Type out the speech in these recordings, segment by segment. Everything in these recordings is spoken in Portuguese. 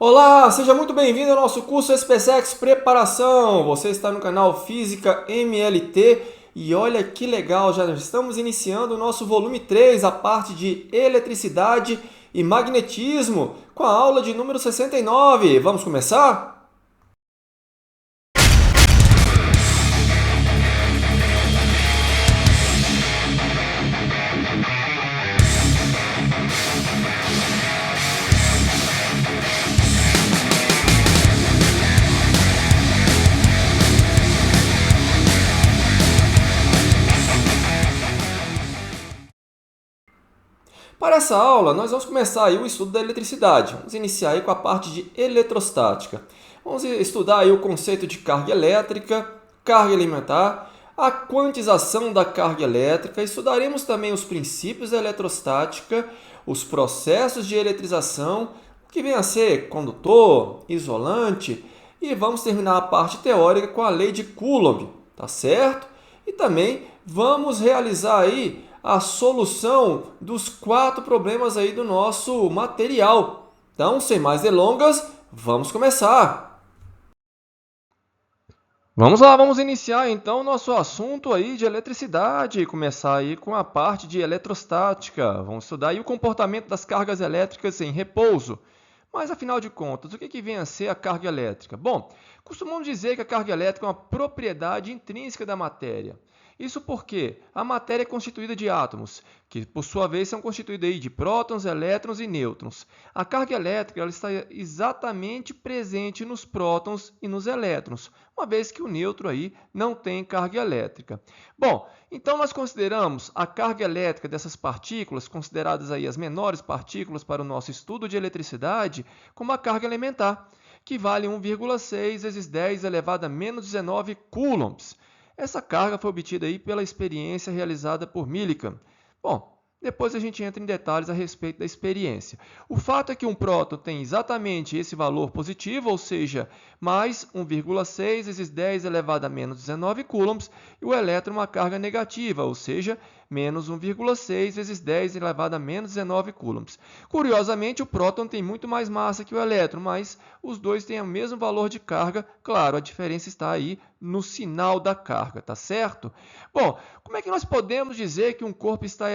Olá, seja muito bem-vindo ao nosso curso SpaceX Preparação. Você está no canal Física MLT e olha que legal, já estamos iniciando o nosso volume 3, a parte de eletricidade e magnetismo, com a aula de número 69. Vamos começar? Para essa aula, nós vamos começar aí o estudo da eletricidade. Vamos iniciar aí com a parte de eletrostática. Vamos estudar aí o conceito de carga elétrica, carga elementar, a quantização da carga elétrica. Estudaremos também os princípios da eletrostática, os processos de eletrização, o que vem a ser condutor, isolante, e vamos terminar a parte teórica com a lei de Coulomb, tá certo? E também vamos realizar aí a solução dos 4 problemas aí do nosso material. Então, sem mais delongas, vamos começar. Vamos lá, vamos iniciar então o nosso assunto aí de eletricidade, começar aí com a parte de eletrostática. Vamos estudar aí o comportamento das cargas elétricas em repouso. Mas, afinal de contas, o que vem a ser a carga elétrica? Bom, costumamos dizer que a carga elétrica é uma propriedade intrínseca da matéria. Isso porque a matéria é constituída de átomos, que por sua vez são constituídos de prótons, elétrons e nêutrons. A carga elétrica ela está exatamente presente nos prótons e nos elétrons, uma vez que o nêutron aí não tem carga elétrica. Bom, então nós consideramos a carga elétrica dessas partículas, consideradas aí as menores partículas para o nosso estudo de eletricidade, como a carga elementar, que vale 1,6 vezes 10 elevado a menos 19 coulombs. Essa carga foi obtida aí pela experiência realizada por Millikan. Bom, depois a gente entra em detalhes a respeito da experiência. O fato é que um próton tem exatamente esse valor positivo, ou seja, mais 1,6 vezes 10 elevado a menos 19 coulombs, e o elétron uma carga negativa, ou seja, menos 1,6 vezes 10 elevado a menos 19 coulombs. Curiosamente, o próton tem muito mais massa que o elétron, mas os dois têm o mesmo valor de carga. Claro, a diferença está aí no sinal da carga, tá certo? Bom, como é que nós podemos dizer que um corpo está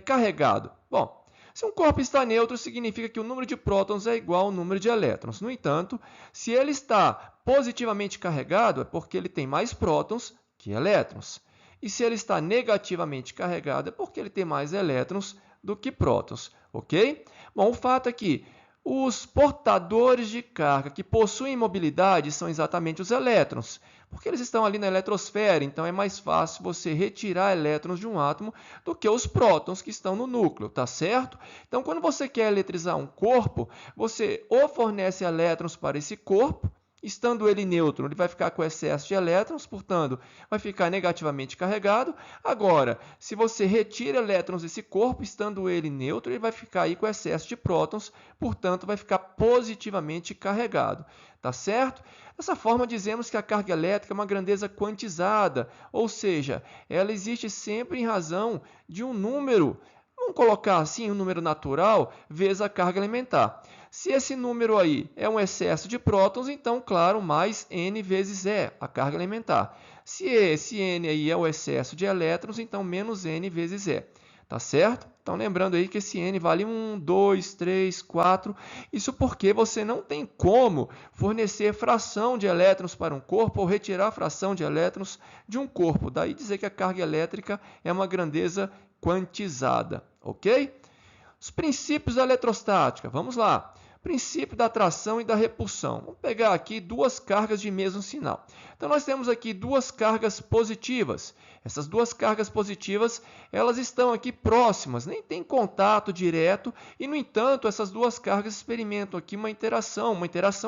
carregado? Bom, se um corpo está neutro, significa que o número de prótons é igual ao número de elétrons. No entanto, se ele está positivamente carregado, é porque ele tem mais prótons que elétrons. E se ele está negativamente carregado, é porque ele tem mais elétrons do que prótons, ok? Bom, o fato é que os portadores de carga que possuem mobilidade são exatamente os elétrons, porque eles estão ali na eletrosfera, então é mais fácil você retirar elétrons de um átomo do que os prótons que estão no núcleo, tá certo? Então, quando você quer eletrizar um corpo, você ou fornece elétrons para esse corpo, estando ele neutro, ele vai ficar com excesso de elétrons, portanto, vai ficar negativamente carregado. Agora, se você retira elétrons desse corpo, estando ele neutro, ele vai ficar aí com excesso de prótons, portanto, vai ficar positivamente carregado. Tá certo? Dessa forma, dizemos que a carga elétrica é uma grandeza quantizada, ou seja, ela existe sempre em razão de um número, vamos colocar assim, um número natural, vezes a carga elementar. Se esse número aí é um excesso de prótons, então, claro, mais N vezes E, a carga elementar. Se esse N aí é o excesso de elétrons, então menos N vezes E. Tá certo? Então, lembrando aí que esse N vale 1, 2, 3, 4. Isso porque você não tem como fornecer fração de elétrons para um corpo ou retirar a fração de elétrons de um corpo. Daí dizer que a carga elétrica é uma grandeza quantizada, ok? Os princípios da eletrostática, vamos lá. Princípio da atração e da repulsão. Vamos pegar aqui duas cargas de mesmo sinal. Então, nós temos aqui duas cargas positivas. Essas duas cargas positivas, elas estão aqui próximas, nem tem contato direto, e, no entanto, essas duas cargas experimentam aqui uma interação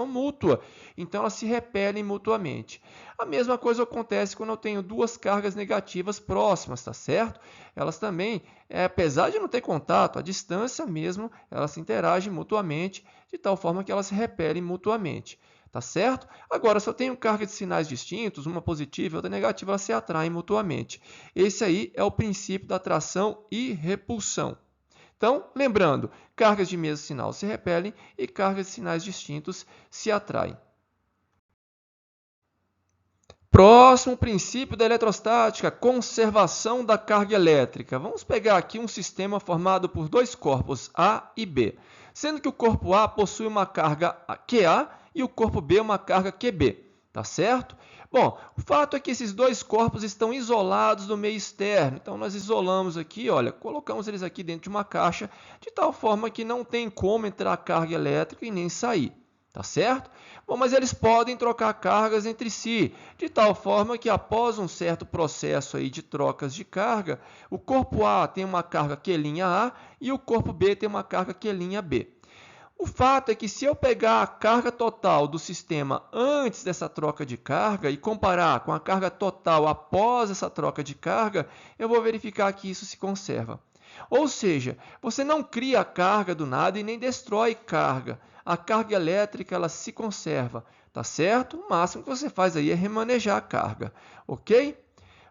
mútua. Então, elas se repelem mutuamente. A mesma coisa acontece quando eu tenho duas cargas negativas próximas, tá certo? Elas também, apesar de não ter contato, à distância mesmo, elas se interagem mutuamente, de tal forma que elas se repelem mutuamente. Tá certo? Agora, se eu tenho cargas de sinais distintos, uma positiva e outra negativa, elas se atraem mutuamente. Esse aí é o princípio da atração e repulsão. Então, lembrando, cargas de mesmo sinal se repelem e cargas de sinais distintos se atraem. Próximo princípio da eletrostática, conservação da carga elétrica. Vamos pegar aqui um sistema formado por dois corpos A e B, sendo que o corpo A possui uma carga QA e o corpo B uma carga QB, tá certo? Bom, o fato é que esses dois corpos estão isolados do meio externo, então nós isolamos aqui, olha, colocamos eles aqui dentro de uma caixa, de tal forma que não tem como entrar carga elétrica e nem sair. Tá certo? Bom, mas eles podem trocar cargas entre si, de tal forma que após um certo processo aí de trocas de carga, o corpo A tem uma carga Q' e o corpo B tem uma carga Q'. O fato é que se eu pegar a carga total do sistema antes dessa troca de carga e comparar com a carga total após essa troca de carga, eu vou verificar que isso se conserva. Ou seja, você não cria carga do nada e nem destrói carga. A carga elétrica ela se conserva, tá certo? O máximo que você faz aí é remanejar a carga, ok?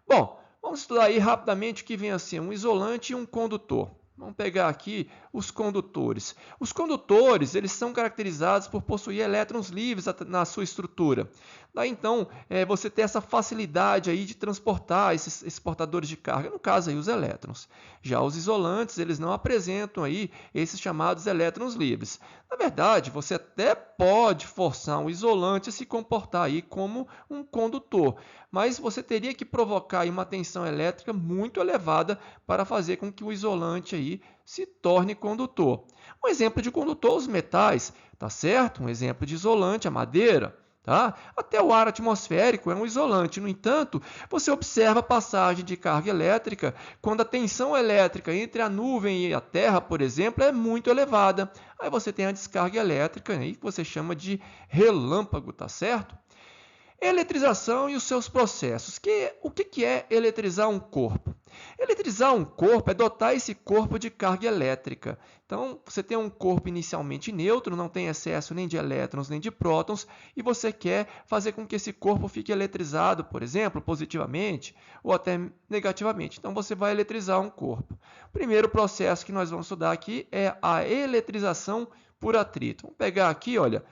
Bom, vamos estudar aí rapidamente o que vem assim, um isolante e um condutor. Vamos pegar aqui os condutores. Os condutores, eles são caracterizados por possuir elétrons livres na sua estrutura. Daí, então, você tem essa facilidade aí de transportar esses portadores de carga, no caso aí os elétrons. Já os isolantes, eles não apresentam aí esses chamados elétrons livres. Na verdade, você até pode forçar um isolante a se comportar aí como um condutor, mas você teria que provocar aí uma tensão elétrica muito elevada para fazer com que o isolante aí se torne condutor. Um exemplo de condutor, os metais, tá certo? Um exemplo de isolante, a madeira. Tá? Até o ar atmosférico é um isolante. No entanto, você observa a passagem de carga elétrica quando a tensão elétrica entre a nuvem e a terra, por exemplo, é muito elevada. Aí você tem a descarga elétrica, aí, que você chama de relâmpago, tá certo? Eletrização e os seus processos. O que é eletrizar um corpo? Eletrizar um corpo é dotar esse corpo de carga elétrica. Então, você tem um corpo inicialmente neutro, não tem excesso nem de elétrons nem de prótons, e você quer fazer com que esse corpo fique eletrizado, por exemplo, positivamente ou até negativamente. Então, você vai eletrizar um corpo. O primeiro processo que nós vamos estudar aqui é a eletrização por atrito. Vamos pegar aqui, olha,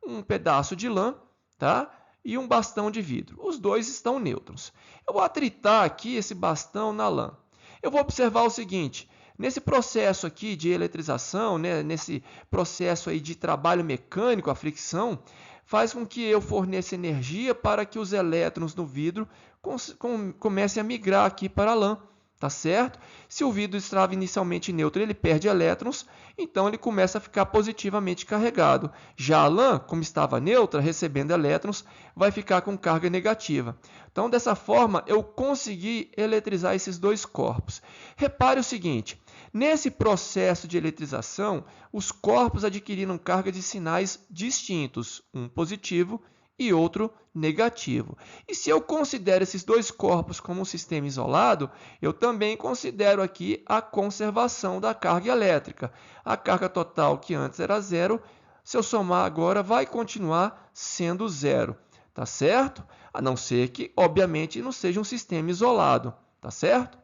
um pedaço de lã, tá? E um bastão de vidro. Os dois estão neutros. Eu vou atritar aqui esse bastão na lã. Eu vou observar o seguinte, nesse processo aqui de eletrização, né, nesse processo aí de trabalho mecânico, a fricção, faz com que eu forneça energia para que os elétrons no vidro comecem a migrar aqui para a lã. Tá certo? Se o vidro estava inicialmente neutro, ele perde elétrons, então ele começa a ficar positivamente carregado. Já a lã, como estava neutra, recebendo elétrons, vai ficar com carga negativa. Então, dessa forma, eu consegui eletrizar esses dois corpos. Repare o seguinte, nesse processo de eletrização, os corpos adquiriram carga de sinais distintos, um positivo e outro negativo. E se eu considero esses dois corpos como um sistema isolado, eu também considero aqui a conservação da carga elétrica. A carga total, que antes era zero, se eu somar agora, vai continuar sendo zero. Tá certo? A não ser que, obviamente, não seja um sistema isolado. Tá certo?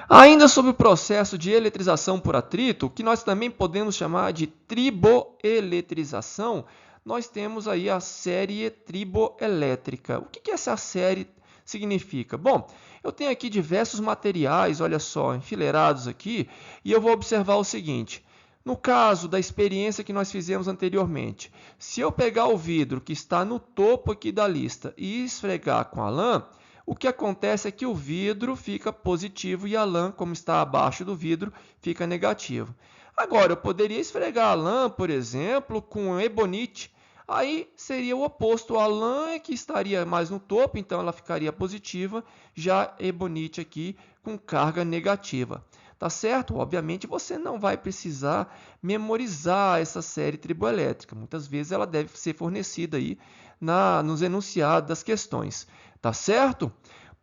Ainda sobre o processo de eletrização por atrito, que nós também podemos chamar de triboeletrização, nós temos aí a série triboelétrica. O que essa série significa? Bom, eu tenho aqui diversos materiais, olha só, enfileirados aqui, e eu vou observar o seguinte. No caso da experiência que nós fizemos anteriormente, se eu pegar o vidro que está no topo aqui da lista e esfregar com a lã, o que acontece é que o vidro fica positivo e a lã, como está abaixo do vidro, fica negativo. Agora, eu poderia esfregar a lã, por exemplo, com ebonite. Aí seria o oposto, a lã é que estaria mais no topo, então ela ficaria positiva, já ebonite aqui com carga negativa. Tá certo? Obviamente você não vai precisar memorizar essa série triboelétrica. Muitas vezes ela deve ser fornecida aí nos enunciados das questões. Tá certo?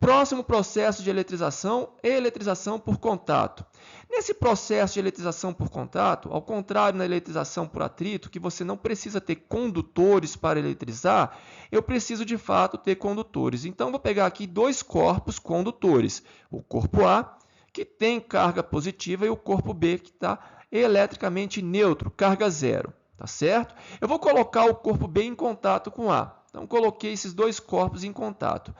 Próximo processo de eletrização, eletrização por contato. Nesse processo de eletrização por contato, ao contrário na eletrização por atrito, que você não precisa ter condutores para eletrizar, eu preciso de fato ter condutores. Então, vou pegar aqui dois corpos condutores, o corpo A, que tem carga positiva, e o corpo B, que está eletricamente neutro, carga zero. Tá certo? Eu vou colocar o corpo B em contato com A. Então, coloquei esses dois corpos em contato.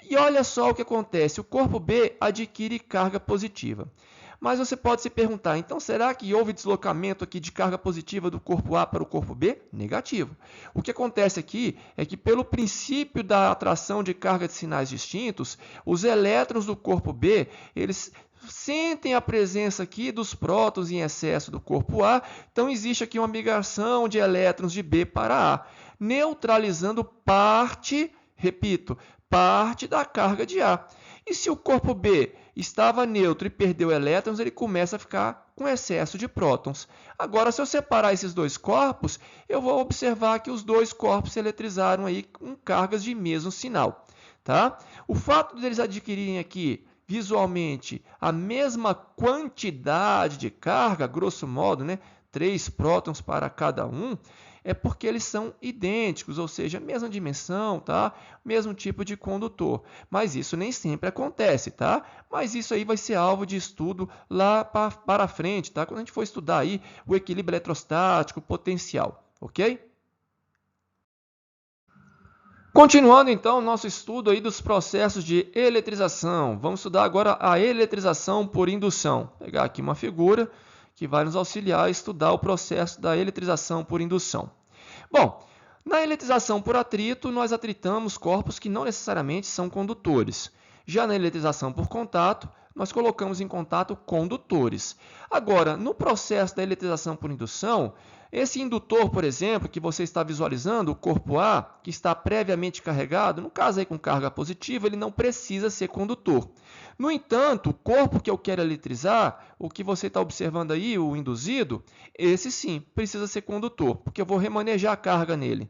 E olha só o que acontece. O corpo B adquire carga positiva. Mas você pode se perguntar, então será que houve deslocamento aqui de carga positiva do corpo A para o corpo B? Negativo. O que acontece aqui é que, pelo princípio da atração de carga de sinais distintos, os elétrons do corpo B, eles sentem a presença aqui dos prótons em excesso do corpo A, então existe aqui uma migração de elétrons de B para A, neutralizando parte, repito, parte da carga de A. E se o corpo B estava neutro e perdeu elétrons, ele começa a ficar com excesso de prótons. Agora, se eu separar esses dois corpos, eu vou observar que os dois corpos se eletrizaram aí com cargas de mesmo sinal. Tá? O fato deles adquirirem aqui visualmente a mesma quantidade de carga, grosso modo, 3 prótons para cada um, é porque eles são idênticos, ou seja, mesma dimensão, tá? Mesmo tipo de condutor. Mas isso nem sempre acontece, tá? Mas isso aí vai ser alvo de estudo lá para frente, tá? Quando a gente for estudar aí o equilíbrio eletrostático potencial, ok? Continuando então o nosso estudo aí dos processos de eletrização. Vamos estudar agora a eletrização por indução. Vou pegar aqui uma figura que vai nos auxiliar a estudar o processo da eletrização por indução. Bom, na eletrização por atrito, nós atritamos corpos que não necessariamente são condutores. Já na eletrização por contato, nós colocamos em contato condutores. Agora, no processo da eletrização por indução, esse indutor, por exemplo, que você está visualizando, o corpo A, que está previamente carregado, no caso aí com carga positiva, ele não precisa ser condutor. No entanto, o corpo que eu quero eletrizar, o que você está observando aí, o induzido, esse sim precisa ser condutor, porque eu vou remanejar a carga nele.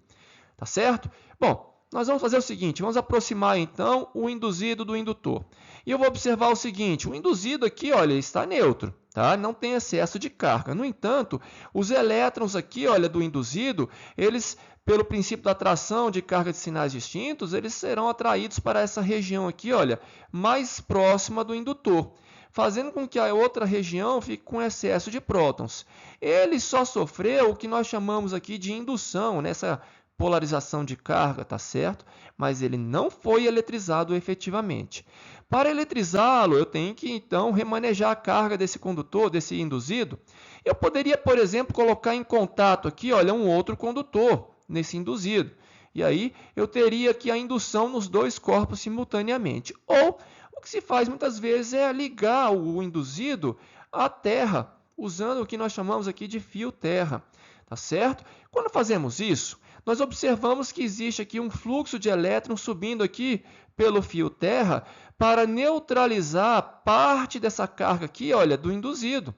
Tá certo? Bom, nós vamos fazer o seguinte, vamos aproximar então o induzido do indutor. E eu vou observar o seguinte, o induzido aqui, olha, está neutro, tá? Não tem excesso de carga. No entanto, os elétrons aqui, olha, do induzido, eles, pelo princípio da atração de carga de sinais distintos, eles serão atraídos para essa região aqui, olha, mais próxima do indutor, fazendo com que a outra região fique com excesso de prótons. Ele só sofreu o que nós chamamos aqui de indução, nessa polarização de carga, tá certo? Mas ele não foi eletrizado efetivamente. Para eletrizá-lo, eu tenho que, então, remanejar a carga desse condutor, desse induzido. Eu poderia, por exemplo, colocar em contato aqui, olha, um outro condutor nesse induzido. E aí, eu teria aqui a indução nos dois corpos simultaneamente. Ou, o que se faz muitas vezes é ligar o induzido à terra, usando o que nós chamamos aqui de fio terra. Tá certo? Quando fazemos isso, nós observamos que existe aqui um fluxo de elétrons subindo aqui pelo fio terra para neutralizar parte dessa carga aqui, olha, do induzido.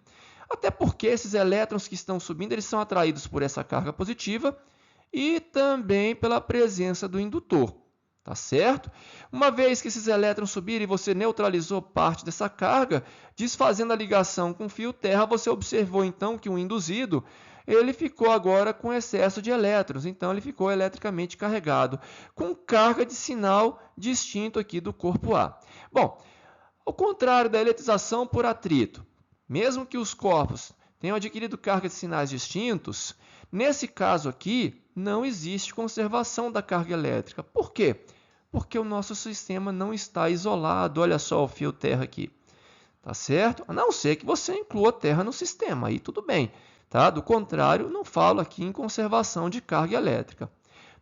Até porque esses elétrons que estão subindo, eles são atraídos por essa carga positiva e também pela presença do indutor. Tá certo? Uma vez que esses elétrons subirem e você neutralizou parte dessa carga, desfazendo a ligação com o fio terra, você observou então que o induzido ele ficou agora com excesso de elétrons, então ele ficou eletricamente carregado, com carga de sinal distinto aqui do corpo A. Bom, ao contrário da eletrização por atrito, mesmo que os corpos tenham adquirido carga de sinais distintos, nesse caso aqui não existe conservação da carga elétrica. Por quê? Porque o nosso sistema não está isolado. Olha só o fio terra aqui. Tá certo? A não ser que você inclua terra no sistema, aí tudo bem. Tá? Do contrário, não falo aqui em conservação de carga elétrica.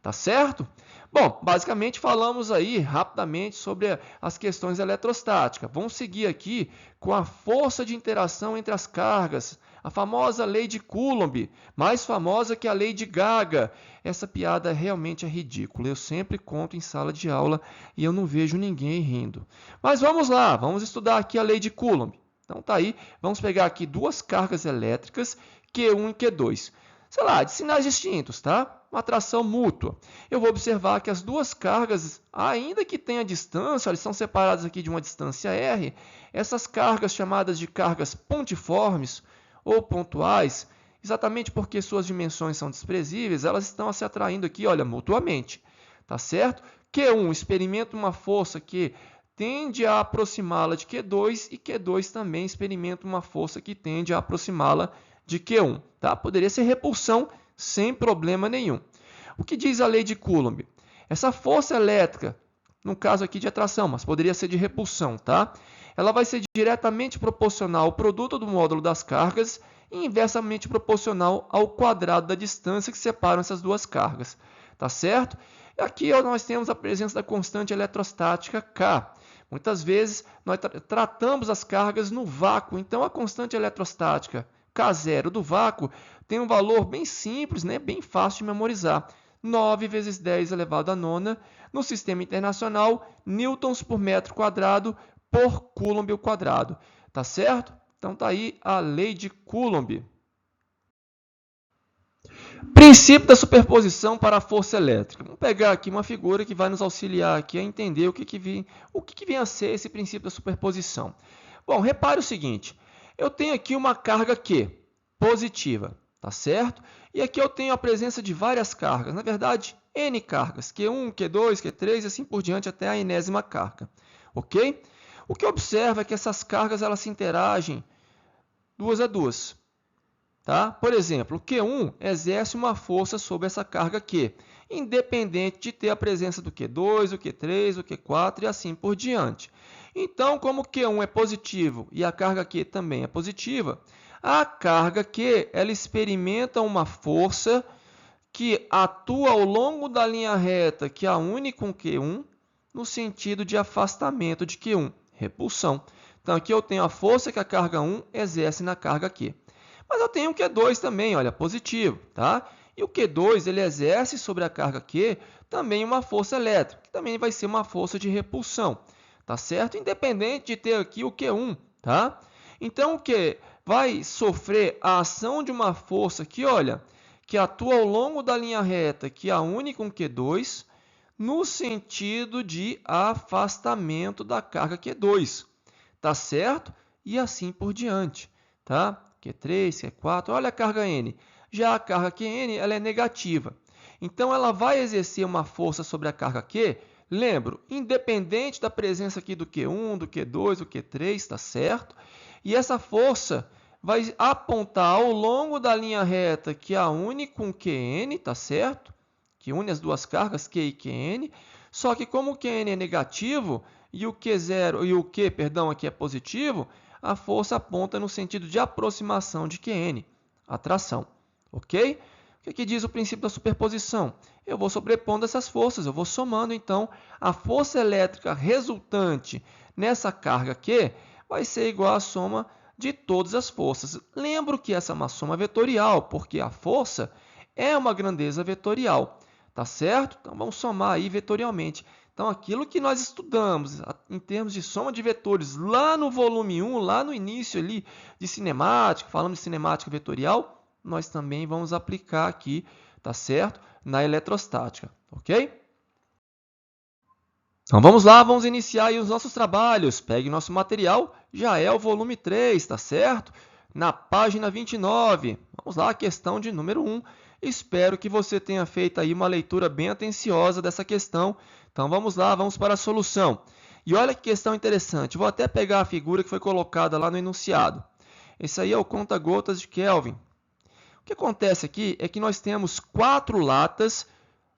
Tá certo? Bom, basicamente falamos aí rapidamente sobre as questões eletrostáticas. Vamos seguir aqui com a força de interação entre as cargas, a famosa lei de Coulomb, mais famosa que a lei de Gaga. Essa piada realmente é ridícula. Eu sempre conto em sala de aula e eu não vejo ninguém rindo. Mas vamos lá, vamos estudar aqui a lei de Coulomb. Então tá aí, vamos pegar aqui duas cargas elétricas, Q1 e Q2. Sei lá, de sinais distintos, tá? Uma atração mútua. Eu vou observar que as duas cargas, ainda que tenham distância, elas são separadas aqui de uma distância r, essas cargas chamadas de cargas pontiformes ou pontuais, exatamente porque suas dimensões são desprezíveis, elas estão se atraindo aqui, olha, mutuamente. Tá certo? Q1 experimenta uma força que tende a aproximá-la de Q2 e Q2 também experimenta uma força que tende a aproximá-la de Q1. Tá? Poderia ser repulsão sem problema nenhum. O que diz a lei de Coulomb? Essa força elétrica, no caso aqui de atração, mas poderia ser de repulsão, tá? Ela vai ser diretamente proporcional ao produto do módulo das cargas e inversamente proporcional ao quadrado da distância que separam essas duas cargas. Tá certo? Aqui nós temos a presença da constante eletrostática K. Muitas vezes nós tratamos as cargas no vácuo, então a constante eletrostática K0 do vácuo tem um valor bem simples, né? Bem fácil de memorizar. 9 vezes 10 elevado à nona, no sistema internacional, newtons por metro quadrado por Coulomb ao quadrado. Tá certo? Então tá aí a lei de Coulomb. Princípio da superposição para a força elétrica. Vamos pegar aqui uma figura que vai nos auxiliar aqui a entender o que vem a ser esse princípio da superposição. Bom, repare o seguinte, eu tenho aqui uma carga Q, positiva, tá certo? E aqui eu tenho a presença de várias cargas, na verdade, N cargas, Q1, Q2, Q3 e assim por diante até a enésima carga, ok? O que eu observo é que essas cargas elas se interagem duas a duas. Tá? Por exemplo, o Q1 exerce uma força sobre essa carga Q, independente de ter a presença do Q2, o Q3, o Q4 e assim por diante. Então, como o Q1 é positivo e a carga Q também é positiva, a carga Q ela experimenta uma força que atua ao longo da linha reta que a une com Q1 no sentido de afastamento de Q1, repulsão. Então, aqui eu tenho a força que a carga 1 exerce na carga Q. Mas eu tenho o Q2 também, olha, positivo, tá? E o Q2 ele exerce sobre a carga Q também uma força elétrica, que também vai ser uma força de repulsão, tá certo? Independente de ter aqui o Q1, tá? Então, o que vai sofrer a ação de uma força que, olha, que atua ao longo da linha reta, que a une com Q2, no sentido de afastamento da carga Q2, tá certo? E assim por diante, tá? Q3, Q4, olha a carga N. Já a carga Qn ela é negativa. Então, ela vai exercer uma força sobre a carga Q, lembro, independente da presença aqui do Q1, do Q2, do Q3, tá certo? E essa força vai apontar ao longo da linha reta que a une com Qn, tá certo? Que une as duas cargas, Q e Qn. Só que como o Qn é negativo e o Q0 e o Q, perdão, aqui é positivo, a força aponta no sentido de aproximação de Qn, atração, ok? O que diz o princípio da superposição? Eu vou sobrepondo essas forças, eu vou somando, então, a força elétrica resultante nessa carga Q vai ser igual à soma de todas as forças. Lembro que essa é uma soma vetorial, porque a força é uma grandeza vetorial, tá certo? Então, vamos somar aí vetorialmente. Então, aquilo que nós estudamos em termos de soma de vetores lá no volume 1, lá no início ali de cinemática, falando de cinemática vetorial, nós também vamos aplicar aqui, tá certo? Na eletrostática, ok? Então, vamos lá, vamos iniciar aí os nossos trabalhos. Pegue nosso material, já é o volume 3, tá certo? Na página 29. Vamos lá, questão de número 1. Espero que você tenha feito aí uma leitura bem atenciosa dessa questão. Então, vamos lá, vamos para a solução. E olha que questão interessante. Vou até pegar a figura que foi colocada lá no enunciado. Esse aí é o conta-gotas de Kelvin. O que acontece aqui é que nós temos 4 latas,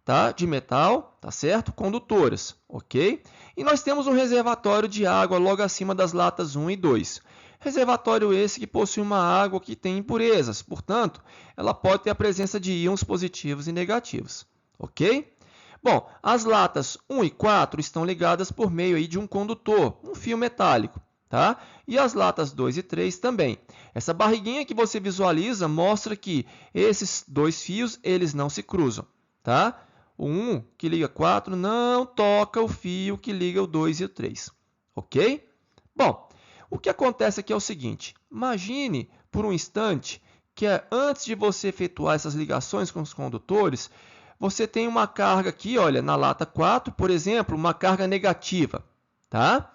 tá, de metal, tá certo? Condutoras, ok? E nós temos um reservatório de água logo acima das latas 1 e 2. Reservatório esse que possui uma água que tem impurezas, portanto, ela pode ter a presença de íons positivos e negativos, ok? Bom, as latas 1 e 4 estão ligadas por meio aí de um condutor, um fio metálico, tá? E as latas 2 e 3 também. Essa barriguinha que você visualiza mostra que esses dois fios, eles não se cruzam, tá? O 1 que liga 4 não toca o fio que liga o 2 e o 3, ok? Bom, o que acontece aqui é o seguinte, imagine por um instante que antes de você efetuar essas ligações com os condutores, você tem uma carga aqui, olha, na lata 4, por exemplo, uma carga negativa, tá?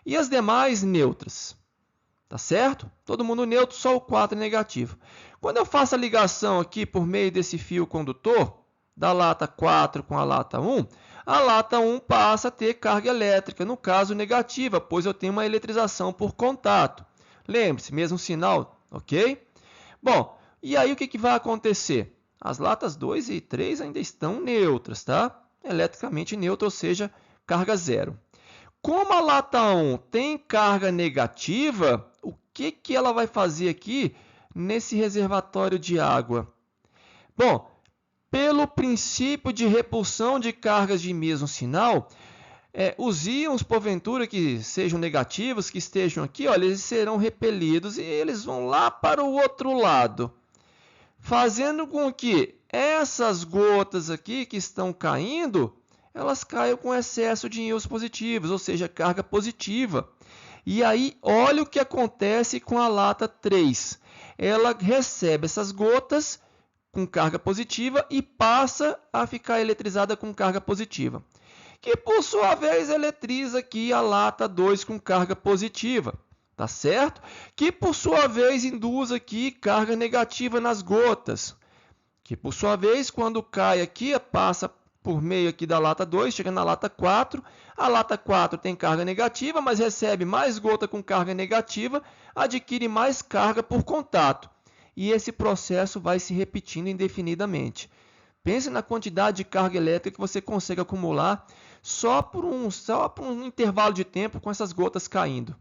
E as demais neutras, tá certo? Todo mundo neutro, só o 4 é negativo. Quando eu faço a ligação aqui por meio desse fio condutor, da lata 4 com a lata 1, a lata 1 passa a ter carga elétrica, no caso negativa, pois eu tenho uma eletrização por contato. Lembre-se, mesmo sinal, ok? Bom, e aí o que vai acontecer? As latas 2 e 3 ainda estão neutras, tá? Eletricamente neutras, ou seja, carga zero. Como a lata 1 tem carga negativa, o que ela vai fazer aqui nesse reservatório de água? Bom, pelo princípio de repulsão de cargas de mesmo sinal, os íons, porventura, que sejam negativos, que estejam aqui, olha, eles serão repelidos e eles vão lá para o outro lado, fazendo com que essas gotas aqui que estão caindo, elas caiam com excesso de íons positivos, ou seja, carga positiva. E aí, olha o que acontece com a lata 3. Ela recebe essas gotas com carga positiva e passa a ficar eletrizada com carga positiva, que por sua vez eletriza aqui a lata 2 com carga positiva, tá certo? Que por sua vez induz aqui carga negativa nas gotas, que por sua vez quando cai aqui passa por meio aqui da lata 2, chega na lata 4, a lata 4 tem carga negativa, mas recebe mais gota com carga negativa, adquire mais carga por contato. E esse processo vai se repetindo indefinidamente. Pense na quantidade de carga elétrica que você consegue acumular só por um intervalo de tempo com essas gotas caindo.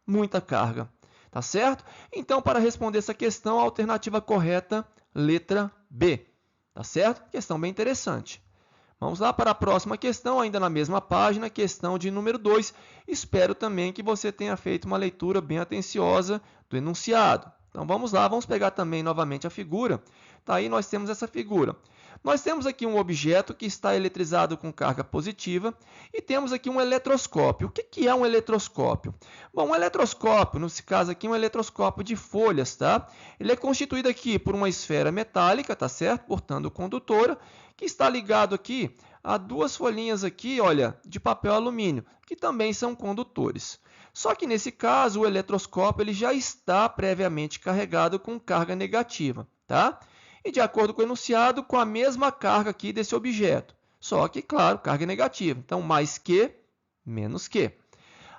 Muita carga, tá certo? Então, para responder essa questão, a alternativa correta, letra B, tá certo? Questão bem interessante. Vamos lá para a próxima questão, ainda na mesma página, questão de número 2. Espero também que você tenha feito uma leitura bem atenciosa do enunciado. Então vamos lá, vamos pegar também novamente a figura. Tá, aí nós temos essa figura. Nós temos aqui um objeto que está eletrizado com carga positiva e temos aqui um eletroscópio. O que é um eletroscópio? Bom, um eletroscópio, nesse caso aqui, um eletroscópio de folhas, tá? Ele é constituído aqui por uma esfera metálica, tá certo? Portanto, condutora, que está ligado aqui a duas folhinhas aqui, olha, de papel alumínio, que também são condutores. Só que nesse caso, o eletroscópio ele já está previamente carregado com carga negativa, tá? E de acordo com o enunciado, com a mesma carga aqui desse objeto. Só que, claro, carga negativa. Então, mais que, menos que.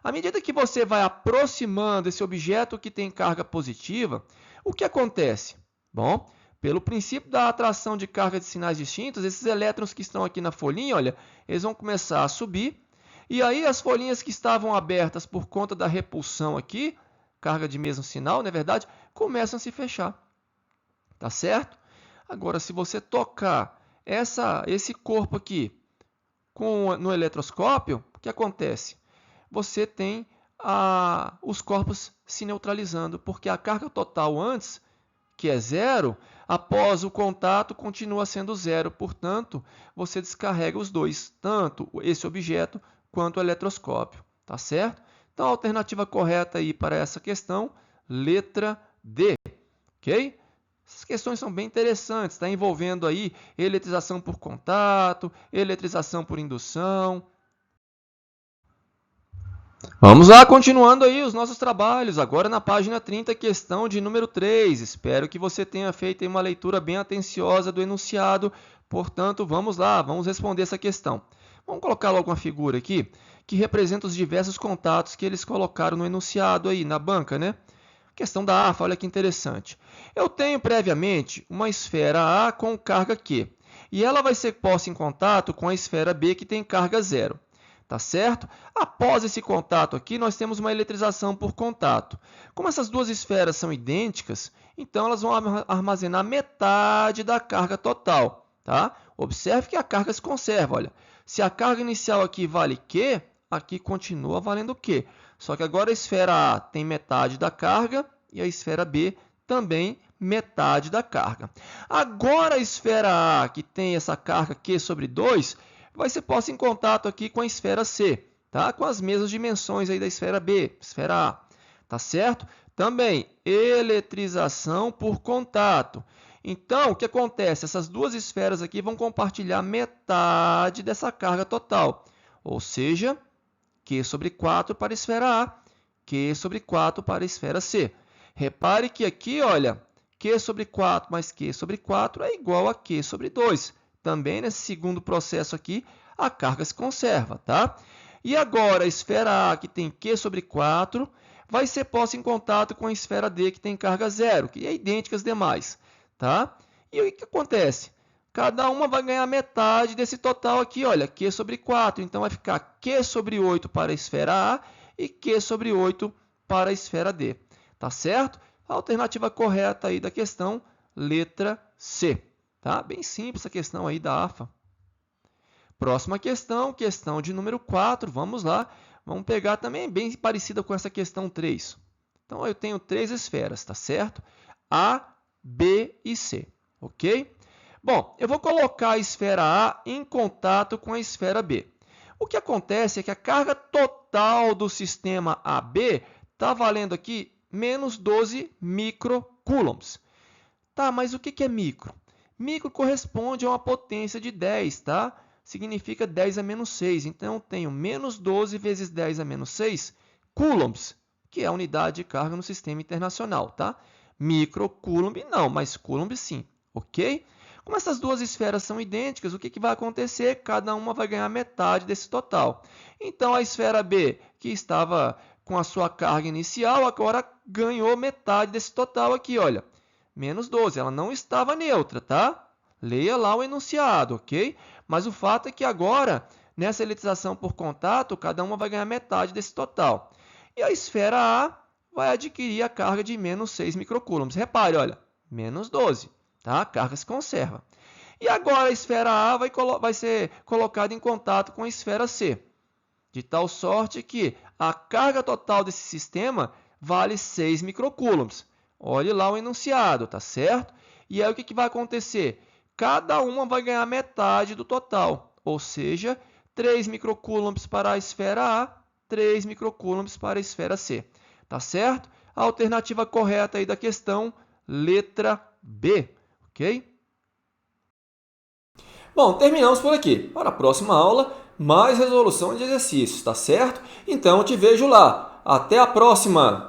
À medida que você vai aproximando esse objeto que tem carga positiva, o que acontece? Bom, pelo princípio da atração de carga de sinais distintos, esses elétrons que estão aqui na folhinha, olha, eles vão começar a subir. E aí as folhinhas que estavam abertas por conta da repulsão aqui, carga de mesmo sinal, na verdade, começam a se fechar. Tá certo? Agora, se você tocar esse corpo aqui no eletroscópio, o que acontece? Você tem os corpos se neutralizando, porque a carga total antes, que é zero, após o contato continua sendo zero. Portanto, você descarrega os dois, tanto esse objeto quanto o eletroscópio. Tá certo? Então, a alternativa correta aí para essa questão, letra D. Ok? Essas questões são bem interessantes, está envolvendo aí eletrização por contato, eletrização por indução. Vamos lá, continuando aí os nossos trabalhos, agora na página 30, questão de número 3. Espero que você tenha feito aí uma leitura bem atenciosa do enunciado, portanto, vamos lá, vamos responder essa questão. Vamos colocar logo uma figura aqui, que representa os diversos contatos que eles colocaram no enunciado aí, na banca, né? Questão da AFA, olha que interessante. Eu tenho previamente uma esfera A com carga Q, e ela vai ser posta em contato com a esfera B que tem carga zero. Tá certo? Após esse contato aqui, nós temos uma eletrização por contato. Como essas duas esferas são idênticas, então elas vão armazenar metade da carga total. Tá? Observe que a carga se conserva. Olha, se a carga inicial aqui vale Q, aqui continua valendo Q. Só que agora a esfera A tem metade da carga e a esfera B também metade da carga. Agora a esfera A, que tem essa carga Q sobre 2, vai ser posta em contato aqui com a esfera C, tá? Com as mesmas dimensões aí da esfera B, esfera A. Tá certo? Também eletrização por contato. Então, o que acontece? Essas duas esferas aqui vão compartilhar metade dessa carga total. Ou seja, Q sobre 4 para a esfera A, Q sobre 4 para a esfera C. Repare que aqui, olha, Q sobre 4 mais Q sobre 4 é igual a Q sobre 2. também nesse segundo processo aqui, a carga se conserva, tá? E agora a esfera A, que tem Q sobre 4, vai ser posta em contato com a esfera D, que tem carga 0, que é idêntica às demais, tá? E o que acontece? Cada uma vai ganhar metade desse total aqui, olha, Q sobre 4. Então, vai ficar Q sobre 8 para a esfera A e Q sobre 8 para a esfera D. Tá certo? A alternativa correta aí da questão, letra C. Tá? Bem simples essa questão aí da AFA. Próxima questão, questão de número 4. Vamos lá. Vamos pegar também bem parecida com essa questão 3. Então, eu tenho 3 esferas, tá certo? A, B e C. Ok? Bom, eu vou colocar a esfera A em contato com a esfera B. O que acontece é que a carga total do sistema AB está valendo aqui menos 12 microcoulombs. Tá, mas o que é micro? Micro corresponde a uma potência de 10, tá? Significa 10 a menos 6. Então, eu tenho menos 12 vezes 10 a menos 6 coulombs, que é a unidade de carga no sistema internacional, tá? Microcoulomb não, mas coulomb sim, ok? Como essas duas esferas são idênticas, o que vai acontecer? Cada uma vai ganhar metade desse total. Então, a esfera B, que estava com a sua carga inicial, agora ganhou metade desse total aqui, olha. Menos 12, ela não estava neutra, tá? Leia lá o enunciado, ok? Mas o fato é que agora, nessa eletrização por contato, cada uma vai ganhar metade desse total. E a esfera A vai adquirir a carga de menos 6 microcoulombs. Repare, olha, menos 12. Tá? A carga se conserva. E agora a esfera A vai ser colocada em contato com a esfera C, de tal sorte que a carga total desse sistema vale 6 microcoulombs. Olhe lá o enunciado, tá certo? E aí o que vai acontecer? Cada uma vai ganhar metade do total, ou seja, 3 microcoulombs para a esfera A, 3 microcoulombs para a esfera C. Tá certo? A alternativa correta aí da questão, letra B. Ok? Bom, terminamos por aqui. Para a próxima aula, mais resolução de exercícios, tá certo? Então, eu te vejo lá. Até a próxima!